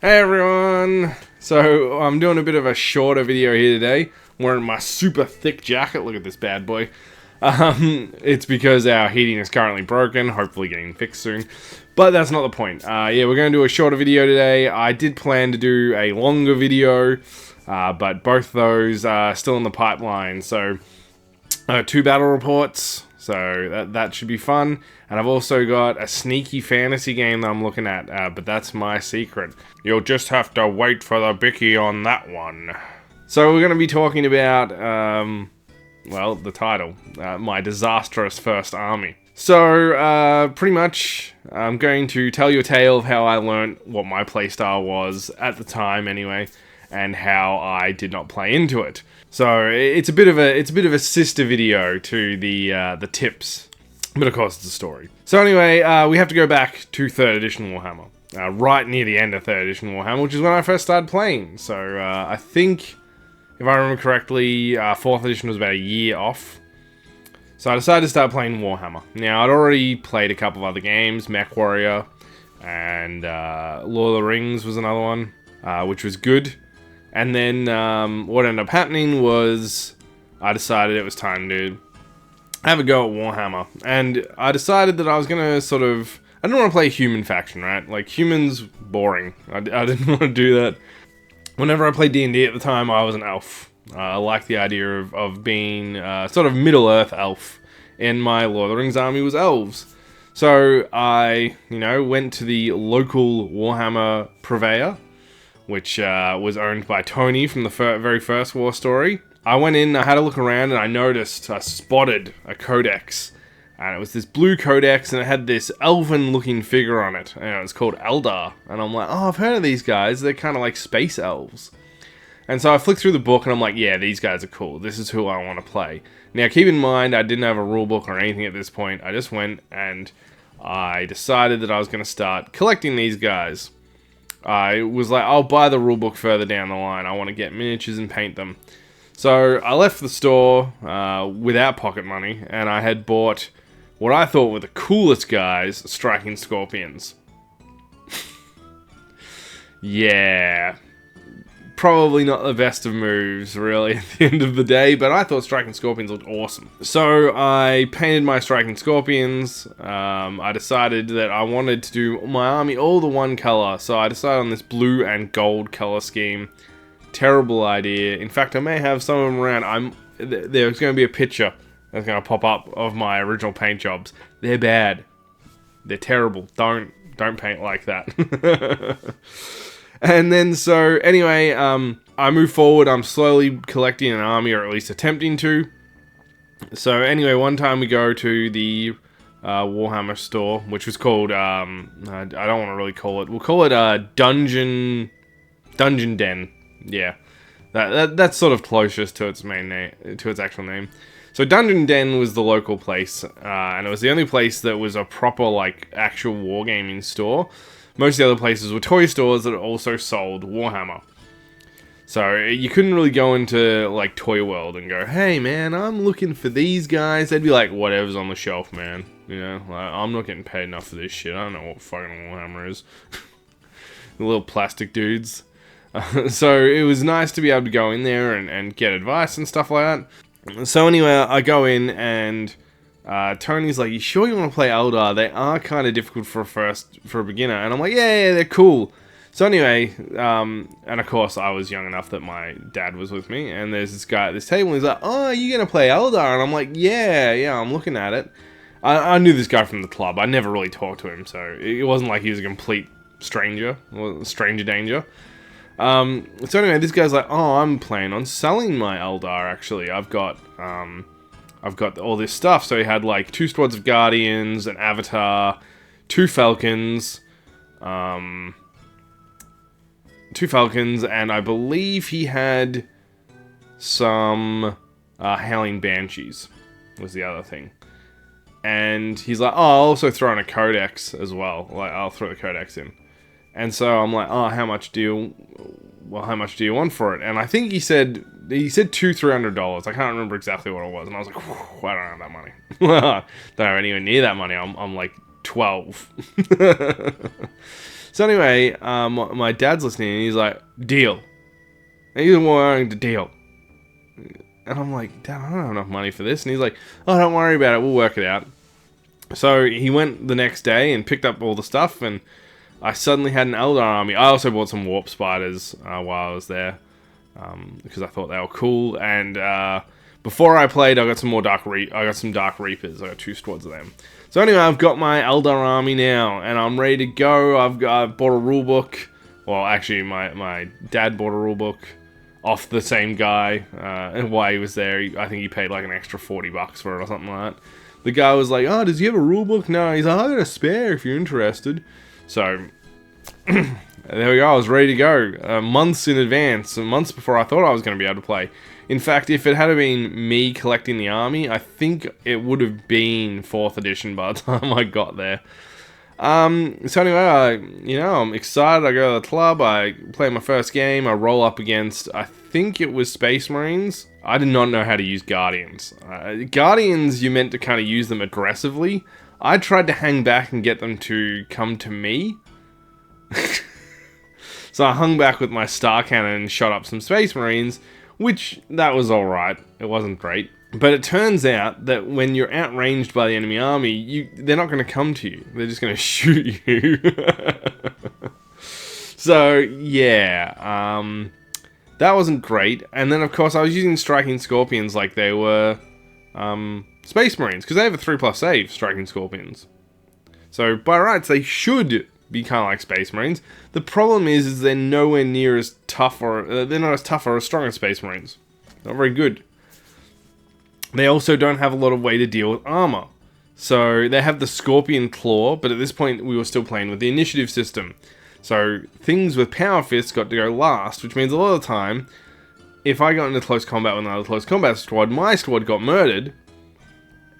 Hey everyone! So I'm doing a bit of a shorter video here today. I'm wearing my super thick jacket. Look at this bad boy. It's because our heating is currently broken, hopefully getting fixed soon. But that's not the point. Yeah, we're going to do a shorter video today. I did plan to do a longer video, but both those are still in the pipeline. So 2 battle reports, so that should be fun. And I've also got a sneaky fantasy game that I'm looking at, but that's my secret. You'll just have to wait for the Bicky on that one. So we're going to be talking about, well, the title, my disastrous first army. So, pretty much, I'm going to tell you a tale of how I learnt what my playstyle was, at the time anyway, and how I did not play into it. So, it's a bit of a sister video to the tips. But of course, it's a story. So anyway, we have to go back to 3rd edition Warhammer. Right near the end of 3rd edition Warhammer, which is when I first started playing. So I think, if I remember correctly, 4th edition was about a year off. So I decided to start playing Warhammer. Now, I'd already played a couple of other games, Mech Warrior, and Lord of the Rings was another one, which was good. And then what ended up happening was I decided it was time to have a go at Warhammer, and I decided that I was gonna I didn't want to play human faction, right? Like, humans, boring. I didn't want to do that. Whenever I played D&D at the time, I was an elf. I liked the idea of being sort of Middle-earth elf, and my Lord of the Rings army was elves. So I, went to the local Warhammer purveyor, which was owned by Tony from the very first Warstory. I went in, I had a look around, and I spotted a codex. And it was this blue codex, and it had this elven-looking figure on it. And it was called Eldar. And I'm like, oh, I've heard of these guys. They're kind of like space elves. And so I flicked through the book, and I'm like, yeah, these guys are cool. This is who I want to play. Now, keep in mind, I didn't have a rule book or anything at this point. I just went, and I decided that I was going to start collecting these guys. I was like, I'll buy the rule book further down the line. I want to get miniatures and paint them. So I left the store without pocket money, and I had bought what I thought were the coolest guys, Striking Scorpions. Yeah, probably not the best of moves, really, at the end of the day, but I thought Striking Scorpions looked awesome. So I painted my Striking Scorpions. I decided that I wanted to do my army all the one color, so I decided on this blue and gold color scheme. Terrible idea. In fact, I may have some of them around. There's going to be a picture that's going to pop up of my original paint jobs. They're bad. They're terrible. Don't paint like that. And then, so anyway, I move forward. I'm slowly collecting an army, or at least attempting to. So anyway, one time we go to the Warhammer store, which was called, I don't want to really call it. We'll call it a Dungeon Den. Yeah, that's sort of closest to its main name, to its actual name. So Dungeon Den was the local place, and it was the only place that was a proper, like, actual wargaming store. Most of the other places were toy stores that also sold Warhammer. So you couldn't really go into, like, Toy World and go, hey man, I'm looking for these guys. They'd be like, whatever's on the shelf, man. Like, I'm not getting paid enough for this shit. I don't know what fucking Warhammer is. The little plastic dudes. So it was nice to be able to go in there and get advice and stuff like that. So anyway, I go in, and Tony's like, you sure you want to play Eldar? They are kind of difficult for a beginner. And I'm like, yeah, they're cool. So anyway, and of course I was young enough that my dad was with me, and there's this guy at this table, and he's like, oh, are you going to play Eldar? And I'm like, yeah, I'm looking at it. I knew this guy from the club. I never really talked to him, so it wasn't like he was a complete stranger, or stranger danger. So anyway, this guy's like, oh, I'm planning on selling my Eldar, actually. I've got all this stuff. So he had, like, 2 squads of Guardians, an Avatar, 2 Falcons, and I believe he had some, Howling Banshees, was the other thing. And he's like, oh, I'll also throw in a Codex as well. Like, I'll throw the Codex in. And so I'm like, oh, how much do you want for it? And I think he said $200-$300. I can't remember exactly what it was. And I was like, I don't have that money. Don't have anywhere near that money. I'm like 12. So anyway, my dad's listening and he's like, deal. He's wanting to deal. And I'm like, Dad, I don't have enough money for this. And he's like, oh, don't worry about it. We'll work it out. So he went the next day and picked up all the stuff, and I suddenly had an Eldar army. I also bought some warp spiders while I was there, because I thought they were cool. And before I played, I got some more Dark Reapers. I got 2 squads of them. So anyway, I've got my Eldar army now, and I'm ready to go. I've bought a rulebook. Well, actually, my dad bought a rulebook off the same guy. And while he was there, I think he paid like an extra $40 for it or something like that. The guy was like, oh, does he have a rulebook? No, he's like, I got a spare if you're interested. So, there we go. I was ready to go. Months in advance, months before I thought I was going to be able to play. In fact, if it had been me collecting the army, I think it would have been 4th edition by the time I got there. So anyway, I'm excited. I go to the club, I play my first game, I roll up against, I think it was Space Marines. I did not know how to use Guardians. Guardians, you meant to kind of use them aggressively. I tried to hang back and get them to come to me. So I hung back with my Star Cannon and shot up some Space Marines, which, that was alright. It wasn't great. But it turns out that when you're outranged by the enemy army, they're not going to come to you. They're just going to shoot you. So, yeah. That wasn't great. And then, of course, I was using Striking Scorpions like they were Space Marines, because they have a 3+ save, Striking Scorpions. So, by rights, they should be kind of like Space Marines. The problem is they're nowhere near as tough, or they're not as tough or as strong as Space Marines. Not very good. They also don't have a lot of way to deal with armor. So they have the Scorpion Claw, but at this point we were still playing with the initiative system. So things with Power Fists got to go last, which means a lot of the time, if I got into close combat with another close combat squad, my squad got murdered,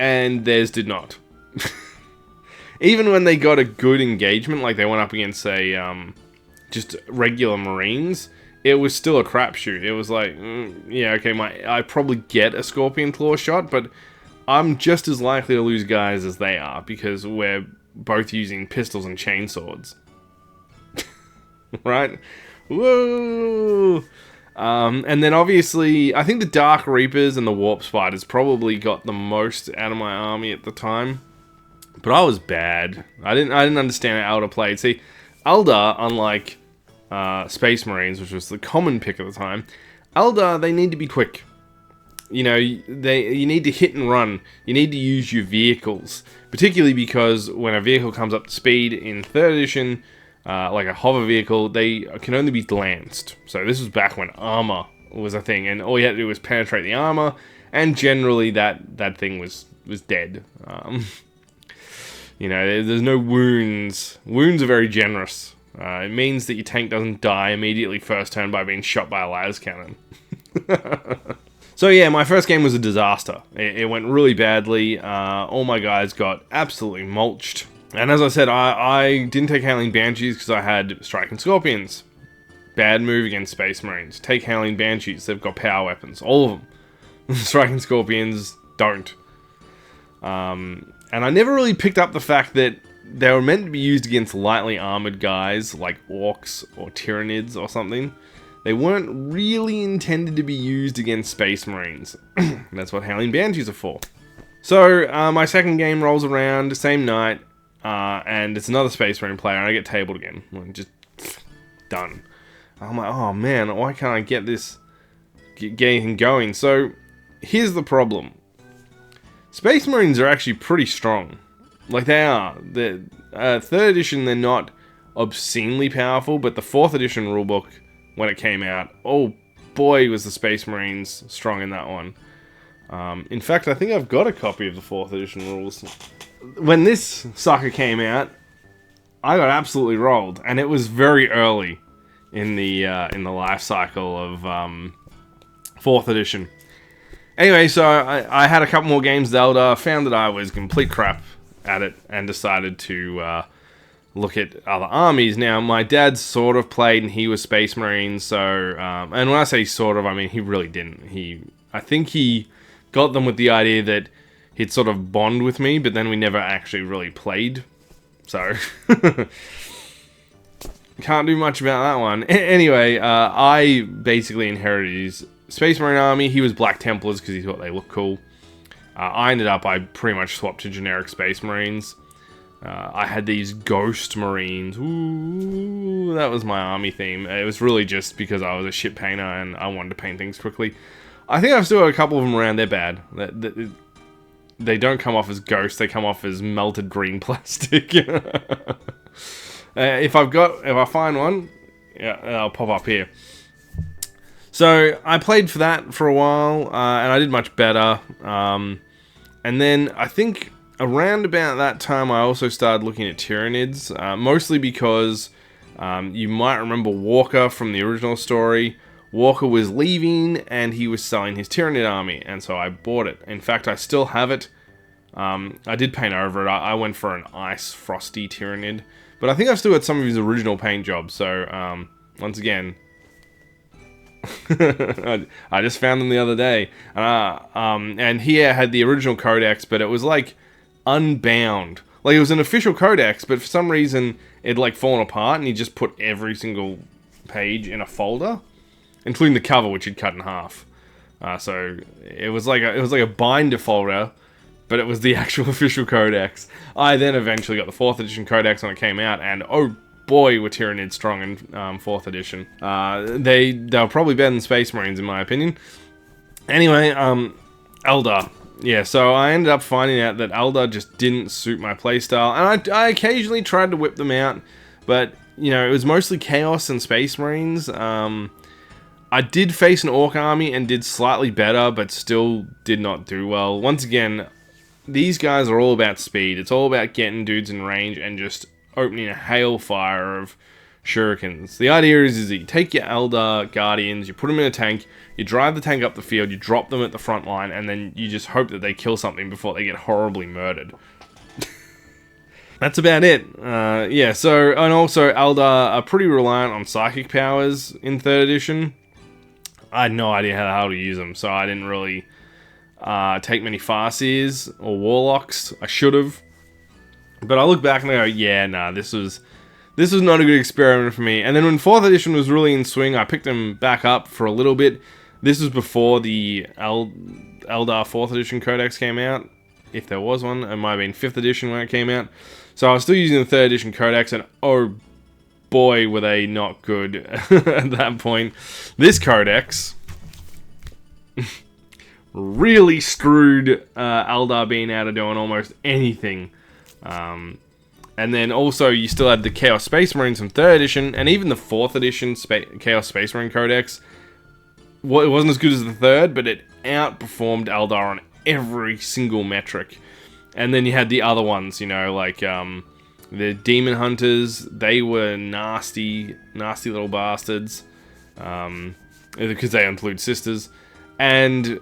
and theirs did not. Even when they got a good engagement, like they went up against, say, just regular Marines, it was still a crapshoot. It was like, yeah, okay, I probably get a Scorpion Claw shot, but I'm just as likely to lose guys as they are, because we're both using pistols and chainswords. Right? Whoa! And then obviously, I think the Dark Reapers and the Warp Spiders probably got the most out of my army at the time. But I was bad. I didn't understand how Eldar played. See, Eldar, unlike Space Marines, which was the common pick at the time, Eldar, they need to be quick. You need to hit and run. You need to use your vehicles. Particularly because when a vehicle comes up to speed in 3rd edition, like a hover vehicle, they can only be glanced. So this was back when armor was a thing, and all you had to do was penetrate the armor, and generally that thing was dead. There's no wounds. Wounds are very generous. It means that your tank doesn't die immediately first turn by being shot by a las cannon. So yeah, my first game was a disaster. It went really badly. All my guys got absolutely mulched. And as I said, I didn't take Hailing Banshees because I had Striking Scorpions. Bad move against Space Marines. Take Hailing Banshees, they've got power weapons. All of them. Striking Scorpions don't. And I never really picked up the fact that they were meant to be used against lightly armored guys like Orcs or Tyranids or something. They weren't really intended to be used against Space Marines. That's what Hailing Banshees are for. So, my second game rolls around, same night, and it's another Space Marine player, and I get tabled again. I'm just done. I'm like, oh man, why can't I get anything going? So, here's the problem. Space Marines are actually pretty strong. Like, they are. The 3rd edition, they're not obscenely powerful, but the 4th edition rulebook, when it came out, oh boy, was the Space Marines strong in that one. In fact, I think I've got a copy of the 4th edition rules. When this sucker came out, I got absolutely rolled, and it was very early in the life cycle of 4th edition. Anyway, so I had a couple more games Zelda, found that I was complete crap at it, and decided to look at other armies. Now, my dad sort of played, and he was Space Marine, so... and when I say sort of, I mean he really didn't. I think he got them with the idea that he'd sort of bond with me, but then we never actually really played. So... can't do much about that one. Anyway, I basically inherited his Space Marine army. He was Black Templars because he thought they looked cool. I pretty much swapped to generic Space Marines. I had these Ghost Marines. Ooh, that was my army theme. It was really just because I was a shit painter and I wanted to paint things quickly. I think I've still got a couple of them around. They're bad. They don't come off as ghosts. They come off as melted green plastic. If I find one, yeah, I'll pop up here. So I played for that for a while, and I did much better. And then I think around about that time, I also started looking at Tyranids, mostly because you might remember Walker from the original story. Walker was leaving, and he was selling his Tyranid army, and so I bought it. In fact, I still have it. I did paint over it. I went for an Ice Frosty Tyranid, but I think I've still got some of his original paint jobs, so once again... I just found them the other day, and he had the original codex, but it was like unbound. Like it was an official codex, but for some reason it'd like fallen apart, and he just put every single page in a folder, including the cover, which he'd cut in half. So it was like a binder folder, but it was the actual official codex. I then eventually got the 4th edition codex when it came out, and oh boy, were Tyranids strong in 4th edition. They were probably better than Space Marines, in my opinion. Anyway, Eldar. Yeah, so I ended up finding out that Eldar just didn't suit my playstyle, and I occasionally tried to whip them out, but, you know, it was mostly Chaos and Space Marines. I did face an Orc army and did slightly better, but still did not do well. Once again, these guys are all about speed. It's all about getting dudes in range and just opening a hailfire of shurikens. The idea is that you take your Eldar Guardians, you put them in a tank, you drive the tank up the field, you drop them at the front line, and then you just hope that they kill something before they get horribly murdered. That's about it. Yeah, so, and also Eldar are pretty reliant on psychic powers in 3rd edition. I had no idea how to use them, so I didn't really take many Farseers or Warlocks. I should have. But I look back and I go, yeah, nah, this was not a good experiment for me. And then when 4th edition was really in swing, I picked them back up for a little bit. This was before the Eldar 4th edition codex came out. If there was one, it might have been 5th edition when it came out. So I was still using the 3rd edition codex, and oh boy, were they not good at that point. This codex really screwed Eldar being able to doing almost anything. And then also you still had the Chaos Space Marines from 3rd edition, and even the 4th edition Chaos Space Marine Codex. Well, it wasn't as good as the 3rd, but it outperformed Eldar on every single metric. And then you had the other ones, you know, like the Demon Hunters. They were nasty little bastards, because they include sisters. And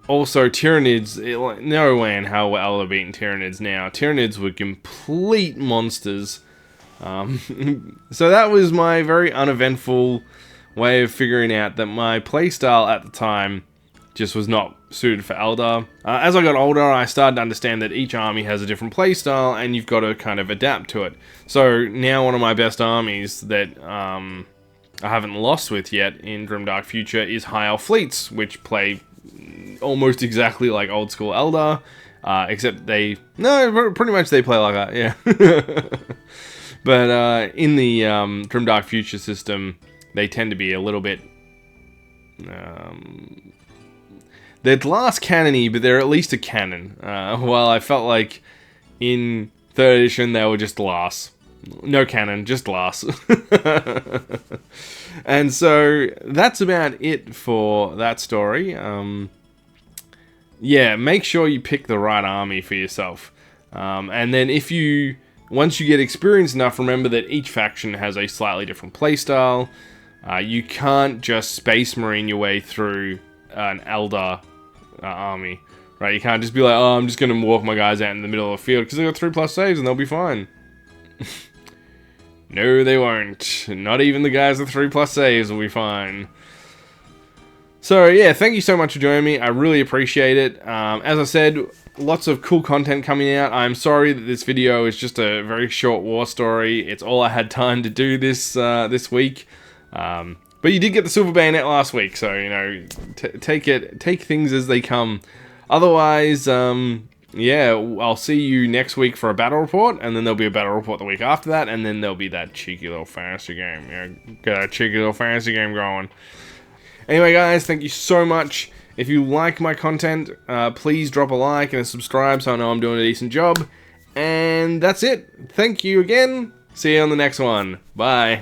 also, Tyranids, no way in hell were Eldar beating Tyranids now. Tyranids were complete monsters. So that was my very uneventful way of figuring out that my playstyle at the time just was not suited for Eldar. As I got older, I started to understand that each army has a different playstyle, and you've got to kind of adapt to it. So now one of my best armies that I haven't lost with yet in Grimdark Future is High Elf Fleets, which play almost exactly like old school Eldar, except pretty much they play like that, yeah. But in the Grimdark Future system, they tend to be a little bit... they're glass cannon-y, but they're at least a cannon. While I felt like in 3rd edition, they were just glass. No cannon, just glass. And so that's about it for that story. Yeah, make sure you pick the right army for yourself. And then once you get experienced enough, remember that each faction has a slightly different playstyle. You can't just Space Marine your way through an Eldar army, right? You can't just be like, oh, I'm just going to walk my guys out in the middle of the field because they got 3+ saves and they'll be fine. No, they won't. Not even the guys with 3+ saves will be fine. So, yeah, thank you so much for joining me. I really appreciate it. As I said, lots of cool content coming out. I'm sorry that this video is just a very short war story. It's all I had time to do this week. But you did get the silver bayonet last week, so you know, take things as they come. Otherwise, yeah, I'll see you next week for a battle report, and then there'll be a battle report the week after that, and then there'll be that cheeky little fantasy game. Yeah, get that cheeky little fantasy game going. Anyway, guys, thank you so much. If you like my content, please drop a like and a subscribe so I know I'm doing a decent job. And that's it. Thank you again. See you on the next one. Bye.